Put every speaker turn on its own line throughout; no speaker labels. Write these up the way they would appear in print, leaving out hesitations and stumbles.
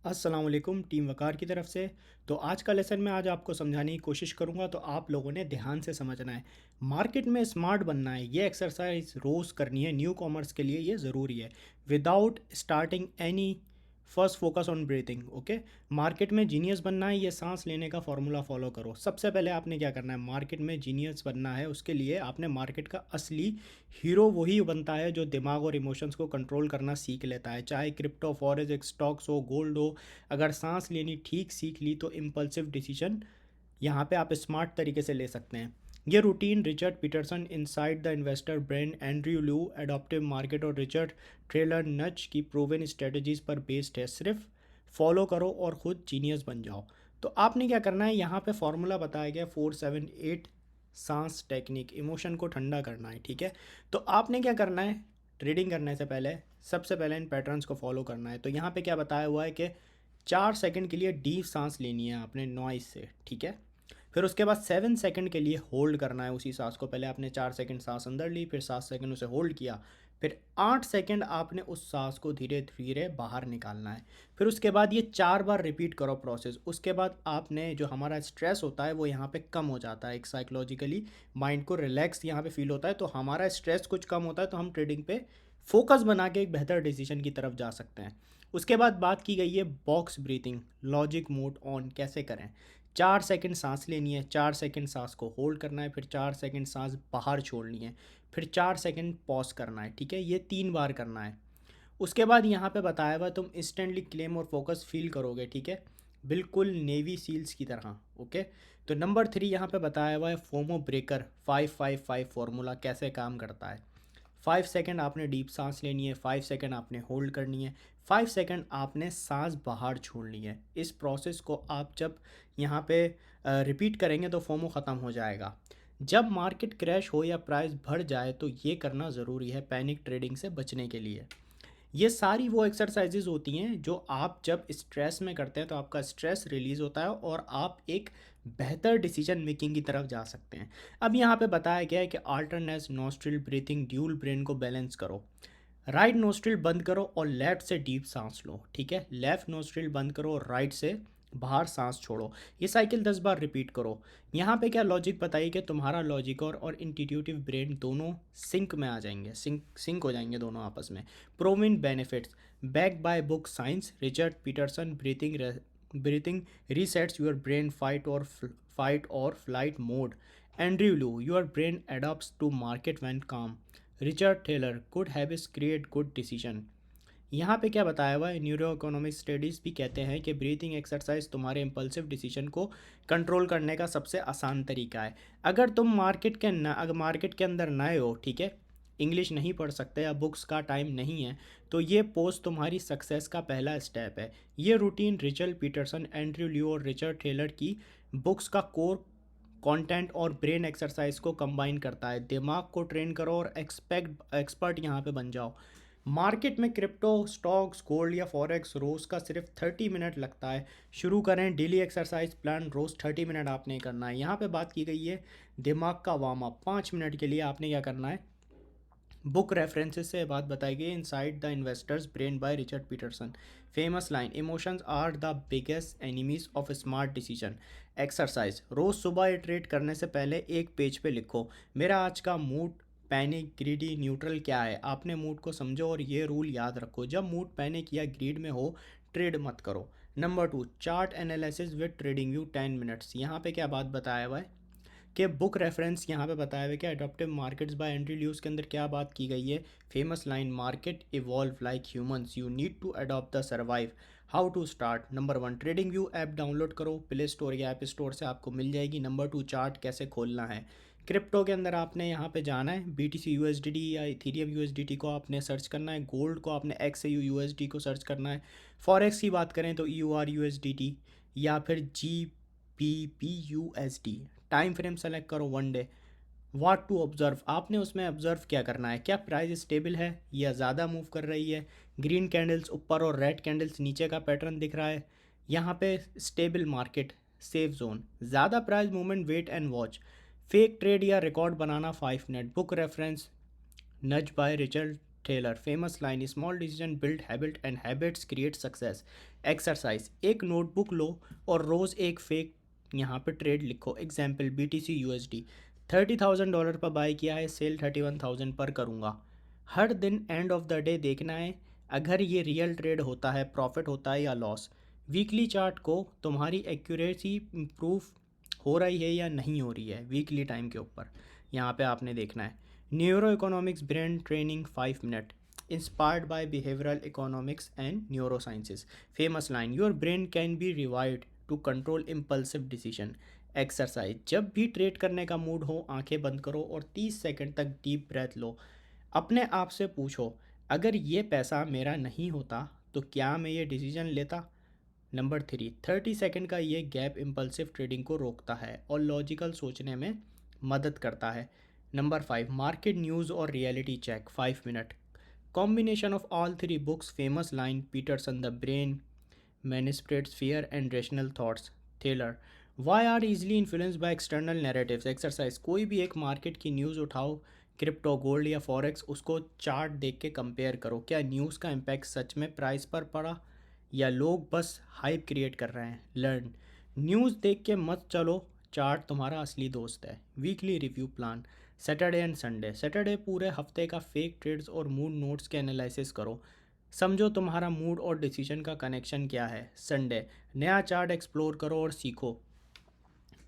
अस्सलाम वालेकुम टीम वकार की तरफ से। तो आज का लेसन मैं आज आपको समझाने की कोशिश करूंगा, तो आप लोगों ने ध्यान से समझना है। मार्केट में स्मार्ट बनना है, ये एक्सरसाइज रोज़ करनी है। न्यू कॉमर्स के लिए ये ज़रूरी है। Without starting any, first focus on breathing. Okay. Market में जीनियस बनना है, ये सांस लेने का फॉर्मूला फॉलो करो। सबसे पहले आपने क्या करना है, मार्केट में जीनियस बनना है उसके लिए आपने मार्केट का असली हीरो वही बनता है जो दिमाग और इमोशंस को कंट्रोल करना सीख लेता है। चाहे क्रिप्टो, फॉरेक्स, स्टॉक्स हो, गोल्ड हो, अगर सांस लेनी ठीक सीख ली तो इम्पल्सिव डिसीजन यहाँ पे आप स्मार्ट तरीके से ले सकते हैं। ये routine Richard Peterson, inside the investor brain, Andrew Lo, adaptive market और रिचर्ड ट्रेलर नच की प्रूवन स्ट्रेटजीज पर बेस्ड है। सिर्फ फॉलो करो और खुद जीनियस बन जाओ। तो आपने क्या करना है, यहाँ पे फॉर्मूला बताया गया 478 सांस टेक्निक। इमोशन को ठंडा करना है, ठीक है। तो आपने क्या करना है, ट्रेडिंग करने से पहले सबसे पहले इन पैटर्न्स को फॉलो करना है। तो यहाँ पे क्या बताया हुआ है कि 4 सेकंड के लिए डीप सांस लेनी है आपने नॉइस से, ठीक है। फिर उसके बाद 7 सेकंड के लिए होल्ड करना है उसी सांस को। पहले आपने 4 सेकंड सांस अंदर ली, फिर 7 सेकंड उसे होल्ड किया, फिर 8 सेकंड आपने उस सांस को धीरे धीरे बाहर निकालना है। फिर उसके बाद ये 4 बार रिपीट करो प्रोसेस। उसके बाद आपने जो हमारा स्ट्रेस होता है वो यहाँ पे कम हो जाता है। एक साइकोलॉजिकली माइंड को रिलैक्स यहाँ पे फील होता है, तो हमारा स्ट्रेस कुछ कम होता है, तो हम ट्रेडिंग पे फोकस बना के एक बेहतर डिसीजन की तरफ जा सकते हैं। उसके बाद बात की गई है box breathing, logic mode on कैसे करें। 4 सेकंड सांस लेनी है, 4 सेकंड सांस को होल्ड करना है, फिर 4 सेकंड सांस बाहर छोड़नी है, फिर 4 सेकंड पॉज करना है, ठीक है। ये 3 बार करना है। उसके बाद यहाँ पे बताया हुआ तुम इंस्टेंटली क्लेम और फोकस फील करोगे, ठीक है, बिल्कुल नेवी सील्स की तरह। ओके। तो नंबर 3 यहाँ पे बताया हुआ है फोमो ब्रेकर 555 फार्मूला कैसे काम करता है। 5 सेकंड आपने डीप सांस लेनी है, 5 सेकंड आपने होल्ड करनी है, 5 सेकंड आपने सांस बाहर छोड़नी है। इस प्रोसेस को आप जब यहाँ पे रिपीट करेंगे तो फोमो ख़त्म हो जाएगा। जब मार्केट क्रैश हो या प्राइस बढ़ जाए तो ये करना ज़रूरी है पैनिक ट्रेडिंग से बचने के लिए। ये सारी वो एक्सरसाइजेज होती हैं जो आप जब स्ट्रेस में करते हैं तो आपका स्ट्रेस रिलीज़ होता है और आप एक बेहतर डिसीजन मेकिंग की तरफ जा सकते हैं। अब यहाँ पे बताया गया है कि alternate nostril breathing dual brain को बैलेंस करो। राइट नोस्ट्रिल बंद करो और लेफ्ट से डीप सांस लो, ठीक है। लेफ्ट नोस्ट्रिल बंद करो और राइट से बाहर सांस छोड़ो। ये साइकिल 10 बार रिपीट करो। यहाँ पे क्या लॉजिक बताइए कि तुम्हारा लॉजिक और इंट्यूटिव ब्रेन दोनों सिंक में आ जाएंगे, सिंक हो जाएंगे दोनों आपस में। Proven benefits back by book science, Richard Peterson, breathing resets your brain fight और flight mode. Andrew Lo, your brain adopts to market when calm. Richard Taylor, good habits create good decision. यहाँ पे क्या बताया हुआ है, neuro economic studies भी कहते हैं कि ब्रीथिंग एक्सरसाइज तुम्हारे इम्पल्सिव डिसीजन को कंट्रोल करने का सबसे आसान तरीका है। अगर तुम अगर मार्केट के अंदर नए हो, ठीक है, इंग्लिश नहीं पढ़ सकते या बुक्स का टाइम नहीं है, तो ये पोस्ट तुम्हारी सक्सेस का पहला स्टेप है। ये रूटीन रिचर्ड पीटरसन, एंड्रयू ल्यू और रिचर्ड टेलर की बुक्स का कोर कंटेंट और ब्रेन एक्सरसाइज को कंबाइन करता है। दिमाग को ट्रेन करो और एक्सपर्ट यहाँ पे बन जाओ। मार्केट में क्रिप्टो, स्टॉक्स, गोल्ड या फॉरेक्स रोज़ का सिर्फ 30 मिनट लगता है। शुरू करें डेली एक्सरसाइज प्लान, रोज़ 30 मिनट आपने करना है। यहाँ पे बात की गई है दिमाग का वार्म अप। 5 मिनट के लिए आपने क्या करना है, बुक रेफरेंसेस से बात बताई गई, inside the investors brain by Richard Peterson. Famous line, emotions are the biggest enemies of smart decision. Exercise, रोज़ सुबह इटरेट करने से पहले एक पेज पे लिखो, मेरा आज का मूड पैनिक, ग्रीडी, न्यूट्रल क्या है। आपने मूड को समझो और ये रूल याद रखो, जब मूड पैनिक या ग्रीड में हो ट्रेड मत करो। Number 2, chart analysis with trading view 10 minutes. यहाँ पे क्या बात बताया हुआ है कि बुक रेफरेंस यहाँ पे बताया हुआ है कि adaptive markets by Andrew Lo's के अंदर क्या बात की गई है। Famous line, market evolve like humans, you need to adapt the survive. How to start, number 1, TradingView app download करो, प्ले स्टोर या ऐप स्टोर से आपको मिल जाएगी। नंबर 2, चार्ट कैसे खोलना है। क्रिप्टो के अंदर आपने यहाँ पे जाना है, BTC USDT या इथीरियम USDT को आपने सर्च करना है। गोल्ड को आपने XAU USD को सर्च करना है। फॉरेक्स की बात करें तो EUR USDT या फिर GBP USD। Time frame select करो 1 डे। व्हाट टू ऑब्जर्व, आपने उसमें ऑब्जर्व क्या करना है, क्या प्राइस स्टेबल है या ज़्यादा मूव कर रही है। ग्रीन कैंडल्स ऊपर और रेड कैंडल्स नीचे का पैटर्न दिख रहा है। यहाँ पे स्टेबल मार्केट, सेफ जोन, ज़्यादा price movement, wait and watch. Fake trade या रिकॉर्ड बनाना 5 minute. Book reference, nudge by Richard Thaler famous line, small decision build habit and habits create success. Exercise, एक notebook लो और रोज़ एक fake यहाँ पे ट्रेड लिखो। एग्जाम्पल BTC USD, $30,000 पर बाय किया है, सेल 31,000 पर करूँगा। हर दिन एंड ऑफ द डे देखना है अगर ये रियल ट्रेड होता है, प्रॉफिट होता है या लॉस। वीकली चार्ट को तुम्हारी एक्यूरेसी इम्प्रूव हो रही है या नहीं हो रही है वीकली टाइम के ऊपर, यहाँ पे आपने देखना है। Neuro economics brain training 5 minute, inspired by behavioural economics and neuro sciences. Famous line, your brain can be rewired to control impulsive decision. Exercise, जब भी ट्रेड करने का मूड हो आंखें बंद करो और 30 सेकंड तक डीप ब्रेथ लो। अपने आप से पूछो, अगर ये पैसा मेरा नहीं होता तो क्या मैं ये डिसीजन लेता। नंबर 3, 30 सेकंड का ये गैप इम्पल्सिव ट्रेडिंग को रोकता है और लॉजिकल सोचने में मदद करता है। नंबर 5, मार्केट न्यूज़ और reality check 5 minute, combination of all three books. Famous line, Peterson, the brain manipulates fear and rational thoughts. Thaler, we are easily influenced by external narratives. Exercise, कोई भी एक market की news उठाओ, crypto, gold या forex, उसको chart देख के compare करो। क्या न्यूज़ का इम्पैक्ट सच में प्राइस पर पड़ा या लोग बस हाइप क्रिएट कर रहे हैं। लर्न, न्यूज़ देख के मत चलो, चार्ट तुम्हारा असली दोस्त है। Weekly review plan, Saturday and Sunday. Saturday पूरे हफ्ते का फेक ट्रेड्स और मूड नोट्स के एनालिसिस करो, समझो तुम्हारा मूड और डिसीजन का कनेक्शन क्या है। संडे नया चार्ट एक्सप्लोर करो और सीखो।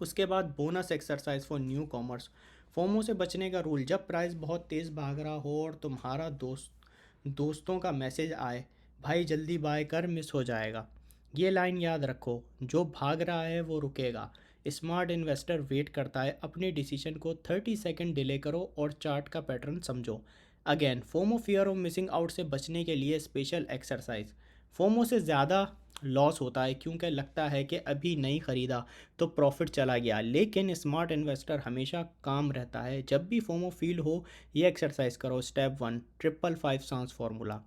उसके बाद bonus exercise for new commerce, FOMO से बचने का रूल, जब प्राइस बहुत तेज़ भाग रहा हो और तुम्हारा दोस्तों का मैसेज आए, भाई जल्दी बाय कर मिस हो जाएगा, ये लाइन याद रखो, जो भाग रहा है वो रुकेगा। स्मार्ट इन्वेस्टर वेट करता है, अपने डिसीजन को 30 सेकंड डिले करो और चार्ट का पैटर्न समझो। Again, FOMO fear of missing out से बचने के लिए स्पेशल एक्सरसाइज। फोमो से ज़्यादा लॉस होता है क्योंकि लगता है कि अभी नहीं ख़रीदा तो प्रॉफिट चला गया, लेकिन स्मार्ट इन्वेस्टर हमेशा काम रहता है। जब भी फोमो फील हो, ये एक्सरसाइज करो। स्टेप 1, 555 सांस फार्मूला।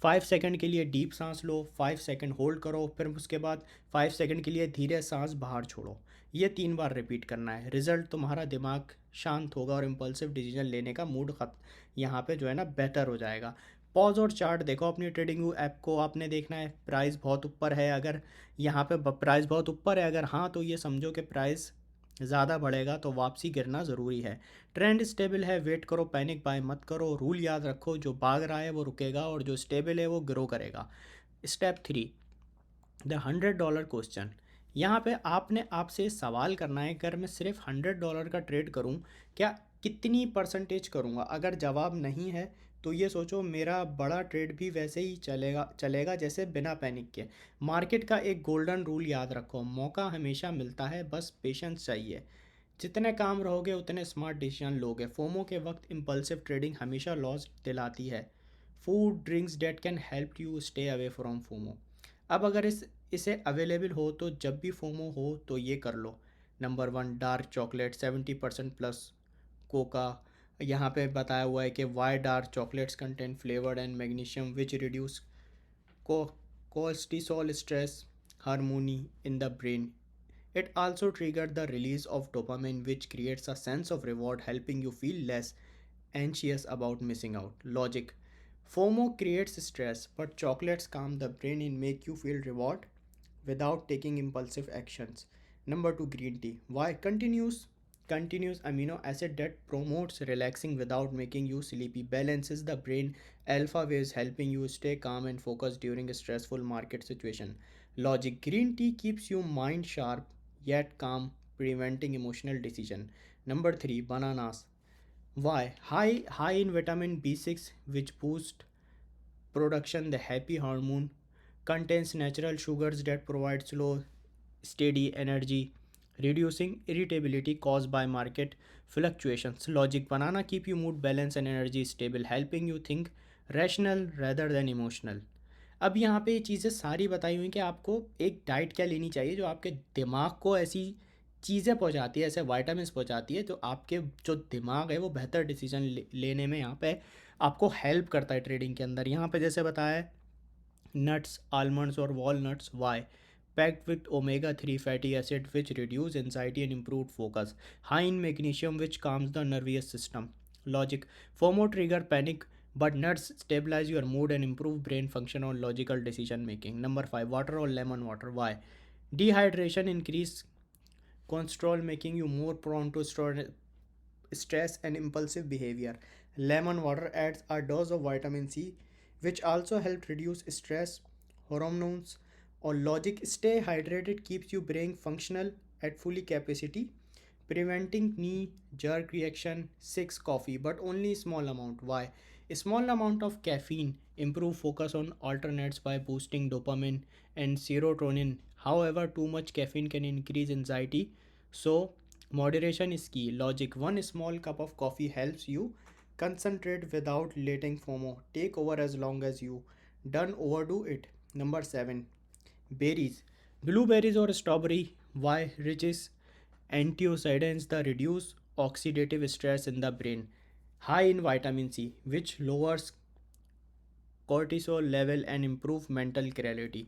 5 सेकंड के लिए डीप सांस लो, 5 सेकंड होल्ड करो, फिर उसके बाद 5 सेकंड के लिए धीरे सांस बाहर छोड़ो। ये 3 बार रिपीट करना है। रिजल्ट, तुम्हारा दिमाग शांत होगा और इम्पल्सिव डिसीजन लेने का मूड खत यहाँ पे जो है ना बेहतर हो जाएगा। पॉज और चार्ट देखो, अपनी ट्रेडिंग ऐप को आपने देखना है, प्राइस बहुत ऊपर है, अगर यहाँ पे प्राइस बहुत ऊपर है, अगर हाँ तो ये समझो कि प्राइस ज़्यादा बढ़ेगा तो वापसी गिरना ज़रूरी है। ट्रेंड स्टेबल है, वेट करो, पैनिक बाय मत करो। रूल याद रखो, जो भाग रहा है वो रुकेगा और जो स्टेबल है वो ग्रो करेगा। Step 3, the $100 question. यहाँ पे आपने आपसे सवाल करना है, अगर मैं सिर्फ $100 का ट्रेड करूँ, क्या कितनी परसेंटेज करूँगा। अगर जवाब नहीं है तो ये सोचो, मेरा बड़ा ट्रेड भी वैसे ही चलेगा चलेगा जैसे, बिना पैनिक के। मार्केट का एक गोल्डन रूल याद रखो, मौका हमेशा मिलता है, बस पेशेंस चाहिए। जितने काम रहोगे उतने स्मार्ट डिसीजन लोगे। फोमो के वक्त इम्पल्सिव ट्रेडिंग हमेशा लॉस दिलाती है। Food drinks date can help you stay away from FOMO. अब अगर इसे अवेलेबल हो तो जब भी फोमो हो तो ये कर लो। Number 1, dark chocolate 70% plus cocoa. यहाँ पे बताया हुआ है कि why dark chocolates contain flavoured and magnesium which reduce को cortisol stress harmony in the brain. It also triggers the release of dopamine, which creates a sense of reward, helping you feel less anxious about missing out. Logic, FOMO creates stress, but chocolates calm the brain and make you feel reward without taking impulsive actions. Number 2, green tea. Why? Continuous amino acid that promotes relaxing without making you sleepy, balances the brain alpha waves, helping you stay calm and focused during a stressful market situation. Logic, green tea keeps your mind sharp yet calm, preventing emotional decision. Number 3, bananas. Why? High in vitamin B6, which boost production the happy hormone, contains natural sugars that provide slow steady energy, reducing irritability caused by market fluctuations. Logic, banana keep you mood balance and energy stable, helping you think rational rather than emotional. अब यहाँ पे ये चीज़ें सारी बताई हुई कि आपको एक डाइट क्या लेनी चाहिए जो आपके दिमाग को ऐसी चीज़ें पहुँचाती है, ऐसे वाइटामिन पहुँचाती है, तो आपके जो दिमाग है वो बेहतर डिसीजन लेने में यहाँ पे आपको हेल्प करता है ट्रेडिंग के अंदर। यहाँ पे जैसे बताया है, नट्स, आलमंड्स और walnuts. Why? Packed with omega-3 fatty acid which reduce anxiety and improve focus. High in magnesium which calms the nervous system. Logic, FOMO trigger panic but nuts stabilize your mood and improve brain function on logical decision making. Number 5, water or lemon water. Why? Dehydration increase cholesterol, making you more prone to stress and impulsive behavior. Lemon water adds a dose of vitamin C, which also helps reduce stress hormones or logic. Stay hydrated keeps your brain functional at fully capacity, preventing knee jerk reaction. 6, coffee, but only small amount. Why? A small amount of caffeine improve focus on alternates by boosting dopamine and serotonin. However, too much caffeine can increase anxiety, so moderation is key. Logic: one small cup of coffee helps you concentrate without letting FOMO take over as long as you don't overdo it. Number 7, berries. Blueberries or strawberry. Why? Riches antioxidants that reduce oxidative stress in the brain. High in vitamin C, which lowers cortisol level and improve mental clarity.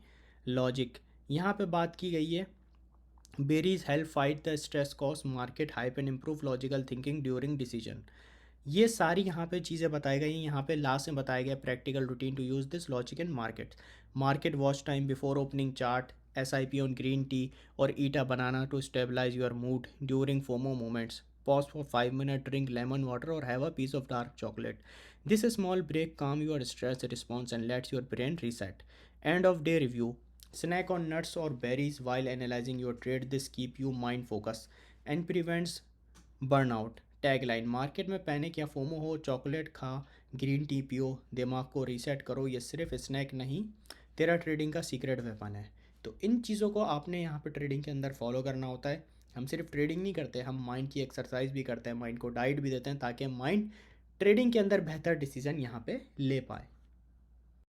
Logic: यहाँ पे बात की गई है berries help fight the stress cause market hype and improve logical thinking during decision. ये सारी यहाँ पे चीज़ें बताई गई हैं। यहाँ पे लास्ट में बताया गया practical routine to use this logic in market. Market watch time before opening chart, SIP on green tea, or eat a banana to stabilize your mood during FOMO moments. Pause for 5 minutes, drink lemon water, or have a piece of dark chocolate. This small break calm your stress response and lets your brain reset. End of day review. Snack on nuts or berries while analyzing your trade. This keep you mind focus and prevents burnout. Tagline: market में panic या FOMO हो, chocolate खा, green tea पियो, दिमाग को reset करो। ये सिर्फ स्नैक नहीं, तेरा ट्रेडिंग का सीक्रेट वेपन है। तो इन चीज़ों को आपने यहाँ पे ट्रेडिंग के अंदर फॉलो करना होता है। हम सिर्फ ट्रेडिंग नहीं करते, हम माइंड की एक्सरसाइज भी करते हैं, माइंड को डाइट भी देते हैं ताकि माइंड ट्रेडिंग के अंदर बेहतर डिसीजन यहाँ पे ले पाए।